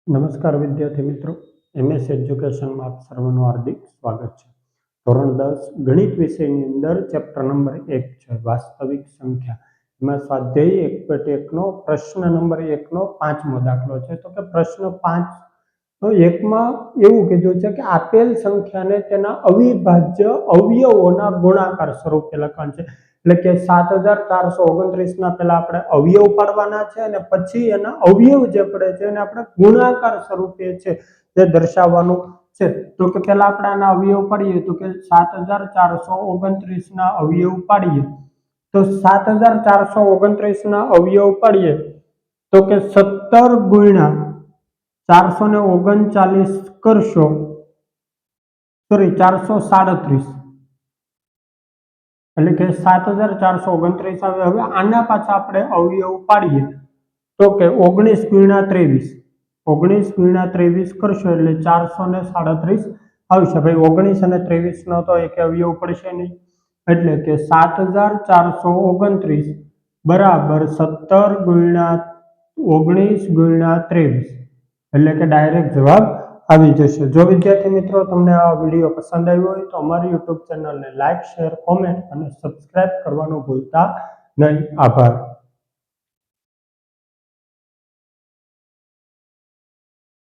નમસ્કાર વિદ્યાર્થી મિત્રો, એમએસ એજ્યુકેશનમાં આપ સર્વનું હાર્દિક સ્વાગત છે। ધોરણ 10 ગણિત વિષયની અંદર ચેપ્ટર નંબર 1 છે વાસ્તવિક સંખ્યા। એમાં સ્વાધ્યાય 1.1 નો પ્રશ્ન નંબર 1 નો 5મો દાખલો છે। તો કે પ્રશ્ન 5 તો 1 માં એવું કીધું છે કે આપેલ સંખ્યાને તેના અવિભાજ્ય અવયવોના ગુણાકાર સ્વરૂપે લખવાનું છે। એટલે કે 7429 ના પહેલા આપણે અવયવ પાડવાના છે અને પછી એના અવયવ જે પડે છે એને આપણે ગુણાકાર સ્વરૂપે છે જે દર્શાવવાનું છે। તો કે પહેલા આપણે આના અવયવ પાડીએ તો કે 7429 ના અવયવ પાડીએ તો 7429 ના અવયવ પાડીએ તો કે 17 ગુણ્યા 439 કરશો, સોરી 437, એટલે કે 7429 આવે। હવે આના પાછા આપણે અવયવ પાડીએ તો કે 19 ગુણ્યા 23, 19 ગુણ્યા 23 કરશો એટલે 437 આવશે। ભાઈ 19 અને 23 નો તો એક અવયવ પડશે નહીં, એટલે કે 7429 બરાબર 17 ગુણ્યા 19 ગુણ્યા 23, એટલે કે ડાયરેક્ટ જવાબ આવી જશે। જો વિદ્યાર્થી મિત્રો તમને આ વિડીયો પસંદ આવ્યો હોય તો અમારી યુટ્યુબ ચેનલને લાઇક, શેર, કોમેન્ટ અને સબસ્ક્રાઇબ કરવાનું ભૂલતા નહીં। આભાર।